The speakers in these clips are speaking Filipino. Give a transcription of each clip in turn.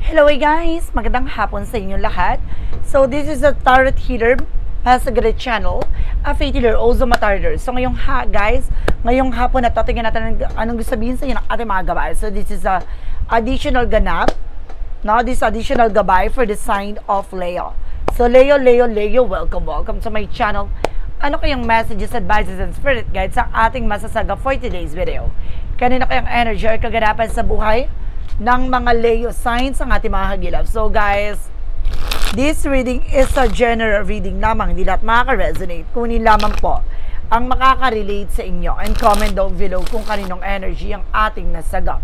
Hello guys! Magandang hapon sa inyo lahat. So this is a Tarot Healer Pasagre channel, a faith healer, also matarder. So ngayong ngayong hapon na tingnan natin anong gusto sabihin sa inyo ng ating mga gabay. So this is a additional ganap. Now this additional gabay for the sign of Leo. So Leo, welcome to my channel. Ano kayang messages, advices, and spirit guides ang ating masasaga for today's video? Kanina kayang energy or kaganapan sa buhay ng mga Leo signs ang ating mga hagilap. So guys, this reading is a general reading lamang, hindi lahat makaka-resonate. Kunin lamang po ang makaka-relate sa inyo and comment down below kung kaninong energy ang ating nasaga.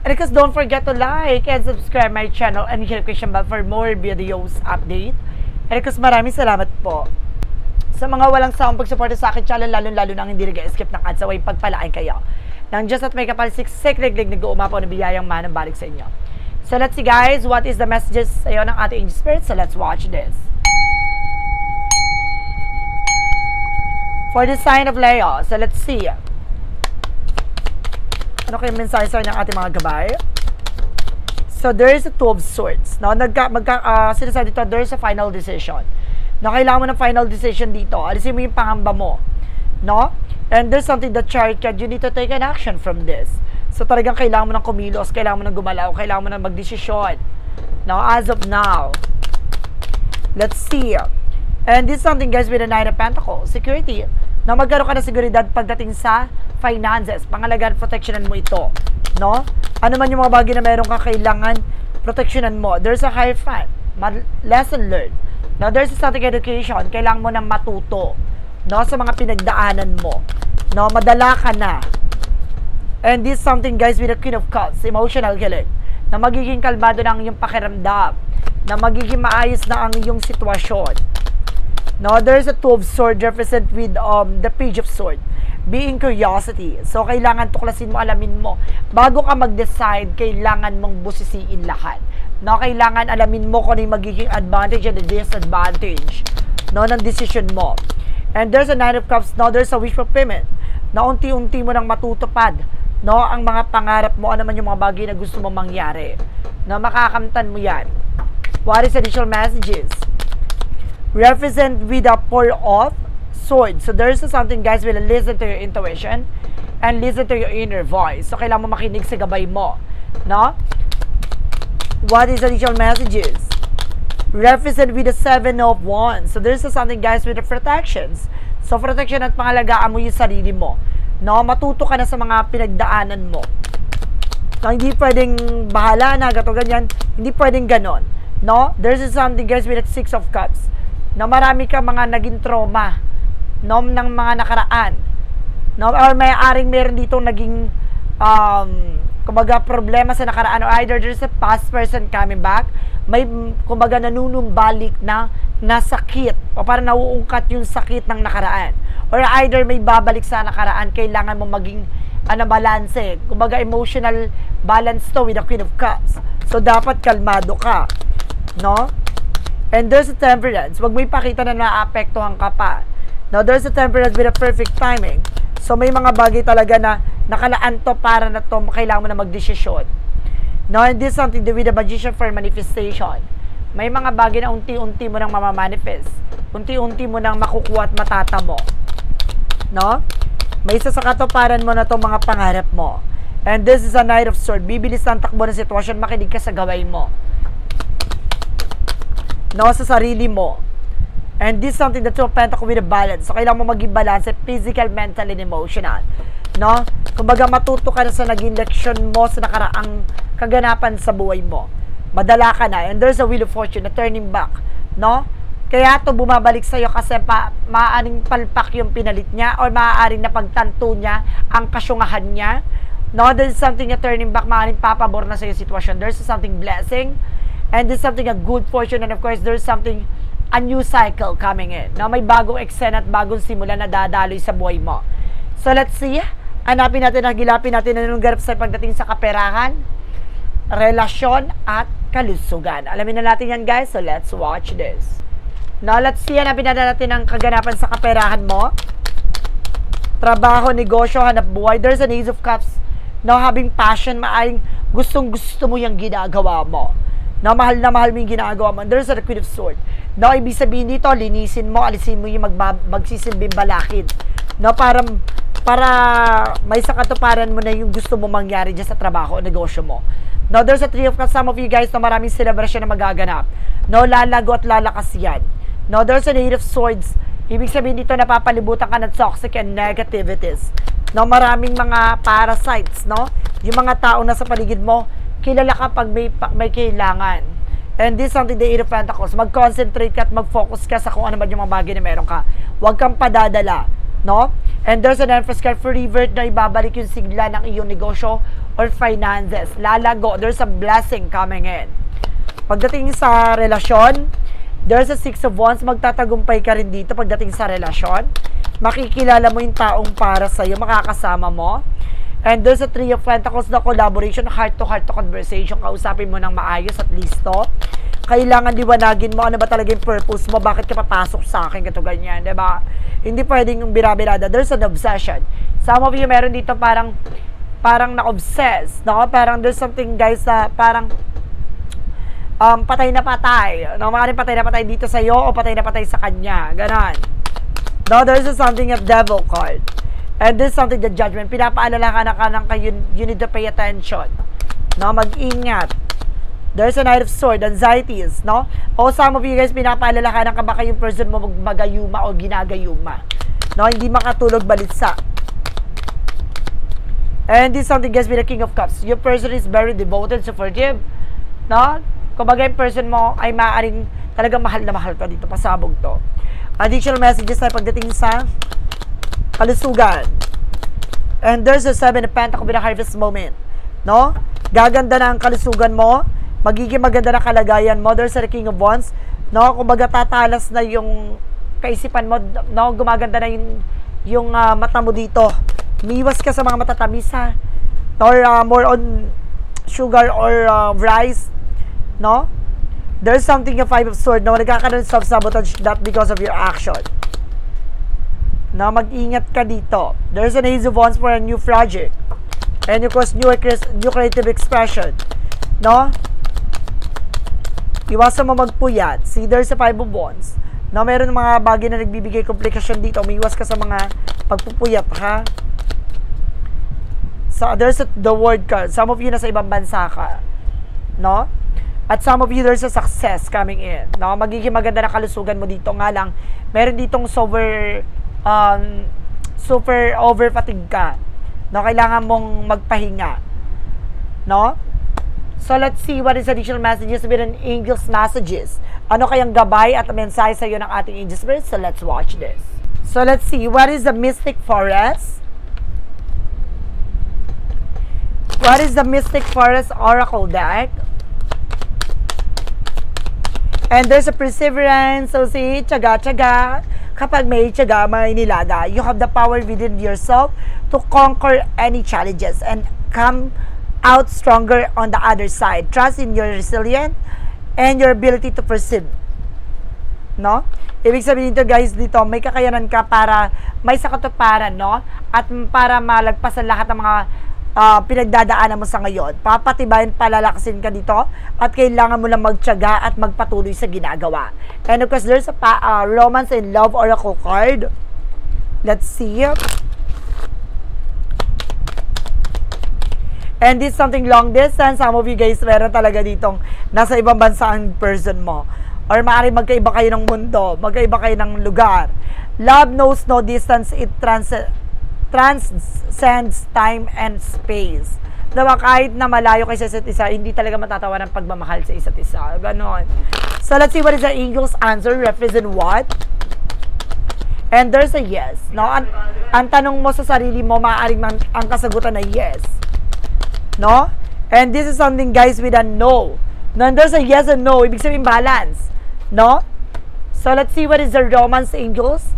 And because don't forget to like and subscribe my channel and hit notification bell for more videos update. And because maraming salamat po sa mga walang sawang pagsuporta sa akin channel, lalo nang hindi nag-skip ng ads, away pagpalain kayo nang Diyos at may kapalsiksik reglig nag-uumapaw na biyayang manang balik sa inyo. So let's see guys, what is the messages sa'yo ng ating angel spirit? So let's watch this. For the sign of Leo, so let's see. Ano kayong mensahe sa'yo ng ating mga gabay? So there is a Two of Swords. No? Sinasabi dito, there is a final decision. No, kailangan mo ng final decision dito. Alisin mo yung pangamba mo. No? And there's something that chart you need to take an action from this. So talagang kailangan mo ng kumilos, kailangan mo ng gumalaw, kailangan mo ng magdesisyon. Now, as of now, let's see. And this is something guys with the Nine of Pentacles, security. Na magkaroon ka ng seguridad pagdating sa finances, pangalagaan, protectionan mo ito. No? Ano man yung mga bagay na meron ka kailangan, protectionan mo. There's a Hierophant, lesson learned. Now, there's a static education, kailangan mo nang matuto. No, sa mga pinagdaanan mo. No, madala ka na. And this is something guys with the Queen of Cups, emotional healing. Na magiging kalmado na ang iyong pakiramdam. Na magiging maayos na ang iyong sitwasyon. No, there's a Two of Swords represent with the Page of Swords. Being curiosity. So, kailangan tuklasin mo, alamin mo. Bago ka mag-decide, kailangan mong busisiin lahat. No, kailangan alamin mo kung ano yung magiging advantage and disadvantage. No, ng decision mo. And there's a Nine of Cups, no, there's a wish fulfillment na unti-unti mo nang matutupad, no, ang mga pangarap mo, ano man yung mga bagay na gusto mo mangyari, na makakamtan mo yan. What is additional messages? Represent with a Four of Swords. So there's something guys, will listen to your intuition and listen to your inner voice. So kailangan mo makinig sa gabay mo, no? What is additional messages? Represent with the Seven of Wands. So there's something guys with the protections. So protection at pangalagaan mo yung sarili mo. No, matuto ka na sa mga pinagdaanan mo. No, hindi pwedeng bahala na gato ganyan. Hindi pwedeng ganon. No, there's something guys with the Six of Cups. Na marami ka mga naging trauma, no, ng mga nakaraan. No, or may-aring meron dito naging kumbaga problema sa nakaraan, or either there's a past person coming back, may kumbaga nanunumbalik na sakit, o parang nauungkat yung sakit ng nakaraan, or either may babalik sa nakaraan, kailangan mo maging balanse, kumbaga emotional balance to with the Queen of Cups. So dapat kalmado ka, no? And there's a Temperance. Wag mo ipakita na naapektuhan ka pa. Now there's a Temperance with a perfect timing. So may mga bagay talaga na nakalaan to para na to, kailangan mo na magdesisyon. No, and this is something to do with the Magician for manifestation. May mga bagay na unti-unti mo nang mamamanifest. Unti-unti mo nang makukuha at matatamo. No? May isa sa katuparan mo na to mga pangarap mo. And this is a Knight of Swords. Bibilis ang takbo ng sitwasyon, makinig ka sa gaway mo. No, sa sarili mo. And this is something that Two of Pentacles with a balance. So, kailangan mo maging balance, physical, mental, and emotional. No? Kumbaga, matuto ka na sa naging leksyon mo sa nakaraang kaganapan sa buhay mo. Madala ka na. And there's a Wheel of Fortune na turning back. No? Kaya ito bumabalik sa'yo kasi maaaring palpak yung pinalit niya, or maaaring napagtanto niya ang kasyungahan niya. No? There's something na turning back, maaaring papabor na sa'yo sitwasyon. There's something blessing. And there's something a good fortune. And of course, there's something a new cycle coming in. No? May bagong eksena at bagong simula na dadaloy sa buhay mo. So let's see. Hanapin natin, hagilapin natin anong ganap sa pagdating sa kaperahan, relasyon, at kalusugan. Alamin na natin yan guys. So let's watch this. Now let's see. Hanapin natin ang kaganapan sa kaperahan mo. Trabaho, negosyo, hanap buhay. There's an Ace of Cups. No, having passion, maaring gustong-gusto mo yung ginagawa mo. No, mahal na mahal mo yung ginagawa mo. There's a Queen of Swords. No, ibig sabihin dito, linisin mo, alisin mo yung magsisilbing balakid. No, para may sakatuparan mo na yung gusto mo mangyari dyan sa trabaho o negosyo mo. No, there's a Three of Cups. Some of you guys na maraming celebration na magaganap. No, lalago at lalakas yan. No, there's a Eight of Swords. Ibig sabihin dito, napapalibutan ka ng toxic and negativities. No, maraming mga parasites, no? Yung mga tao na sa paligid mo, kilala ka pag may kailangan. And this is something, the Eight of Pentacles. Mag-concentrate ka at mag-focus ka sa kung ano ba yung mga bagay na meron ka. Huwag kang padadala, no? And there's an Empress card for revert na ibabalik yung sigla ng iyong negosyo or finances. Lalago. There's a blessing coming in. Pagdating sa relasyon, there's a Six of Wands. Magtatagumpay ka rin dito pagdating sa relasyon. Makikilala mo yung taong para sa'yo, makakasama mo. And there's a Three of Pentacles na collaboration, heart-to-heart conversation. Kausapin mo ng maayos at listo. Kailangan liwanagin mo ano ba talaga yung purpose mo, bakit ka papasok sa akin, kato ganyan, diba? Hindi pwedeng yung birabirada. There's an obsession. Some of you meron dito parang na-obsess, no? Parang there's something, guys, na parang patay na patay. No, maaaring patay na patay dito sa iyo o patay na patay sa kanya. Ganon. No, there's something of devil card. And this is something, the judgment. Pinapaalala ka na kayo, you need to pay attention. No, mag-ingat. There's a Knight of Swords, anxieties, no? O some of you guys, pinapaalala ka na baka yung person mo magayuma o ginagayuma. No, hindi makatulog balitsa. And this is something, guys, with the King of Cups. Your person is very devoted to forgive. No? Kumbaga yung person mo ay maaaring talagang mahal na mahal ka dito. Pasabog to. Additional messages na pagdating sa kalusugan. And there's a Seven of Pentacles with a harvest moment. No? Gaganda na ang kalusugan mo. Magiging maganda na kalagayan mo. There's a King of Wands. No? Kumbaga tatalas na yung kaisipan mo. No? Gumaganda na yung mata mo dito. Umiwas ka sa mga matatamis, ha? Or more on sugar or rice. No? There's something yung Five of Swords. No? Nagkakaroon ng self-sabotage not because of your action. No? Mag-ingat ka dito. There's an Ace of Wands for a new project. And of course, new creative expression. No? Iwasan mo magpuyat. See, there's a Five of Wands. No? Meron mga bagay na nagbibigay komplikasyon dito. Umiwas ka sa mga pagpupuyat, ha? So, there's the word card. Some of you nasa ibang bansa ka. No? At some of you, there's a success coming in. No? Magiging maganda na kalusugan mo dito. Nga lang, meron ditong super over fatigue ka. No? Kailangan mong magpahinga. No? So, let's see what is additional messages with an angel's messages. Ano kayang gabay at mensahe sa iyo ng ating angel spirit? So, let's watch this. So, let's see. What is the Mystic Forest? What is the Mystic Forest Oracle deck? And there's a perseverance. So, see, tiyaga-tiyaga. Kapag may tiyaga, may nilaga. You have the power within yourself to conquer any challenges and come out stronger on the other side. Trust in your resilience and your ability to persevere. No? Ibig sabihin dito, guys, dito, may kakayanan ka para may sakatuparan, no? At para malagpasan lahat ng mga pinagdadaanan mo sa ngayon. Papatibayin, palalakasin ka dito at kailangan mo lang magtiyaga at magpatuloy sa ginagawa. And of course, there's a romance and love oracle card. Let's see. And this is something long distance. Some of you guys, meron talaga ditong nasa ibang bansa ang person mo. Or maaaring magkaiba kayo ng mundo, magkaiba kayo ng lugar. Love knows no distance. It transcends time and space. Diba, kahit na malayo kayo sa isa't isa, hindi talaga matatawa ng pagmamahal sa isa't isa. Ganon. So, let's see what is the angel's answer. Represent what? And there's a yes. No? Ang tanong mo sa sarili mo, maaaring ang kasagutan na yes. No? And this is something, guys, with a no. No, and there's a yes and no. Ibig sabihin balance. No? So, let's see what is the romance angels.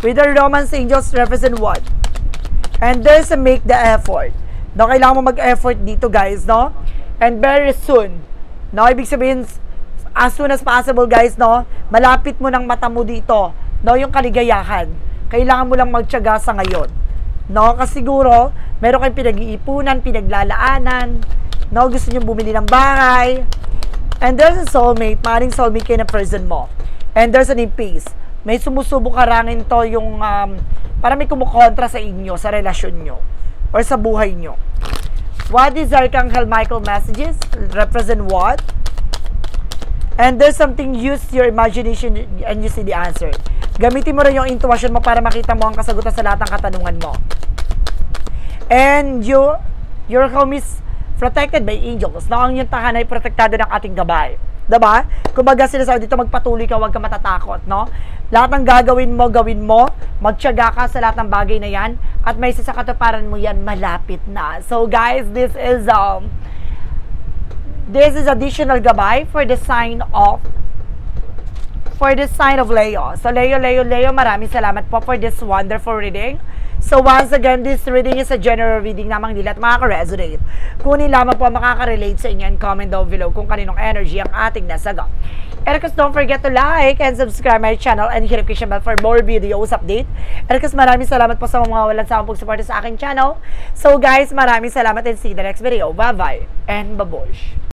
With the romance angels, represent what? And there's a make the effort. No, kailangan mo mag-effort dito, guys, no? And very soon. No, ibig sabihin, as soon as possible, guys, no? Malapit mo ng mata mo dito. No, yung kaligayahan. Kailangan mo lang magtiyaga sa ngayon. No? Kasi siguro, meron kayong pinag-iipunan, pinaglalaanan, no? Gusto nyo bumili ng bahay. And there's a soulmate, maaaring soulmate kayo na person mo. And there's an peace. May sumusubok karangin to yung, para may kumukontra sa inyo, sa relasyon nyo, or sa buhay nyo. What is Archangel Michael messages? Represent what? And there's something, use your imagination and you see the answer. Gamitin mo rin yung intuition mo para makita mo ang kasagutan sa lahat ng katanungan mo. And your home is protected by angels. Na ang yung tahanan ay protektado ng ating gabay. Diba? Kumbaga sinasabi dito, magpatuloy ka, huwag ka matatakot, no? Lahat ng gagawin mo, gawin mo. Magtiyaga ka sa lahat ng bagay na yan. At may isa sa katuparan mo yan, malapit na. So guys, this is additional gabay for the sign of Leo. So Leo, maraming salamat po for this wonderful reading. So once again, this reading is a general reading namang nila at makaka-resonate. Kunin lamang po makaka-relate sa inyo and comment down below kung kaninong energy ang ating nasagot. And of course, don't forget to like and subscribe my channel and hit notification bell for more videos update. And of course, maraming salamat po sa mga walang sawang pagsuporta sa aking channel. So guys, maraming salamat and see you in the next video. Bye-bye and babush!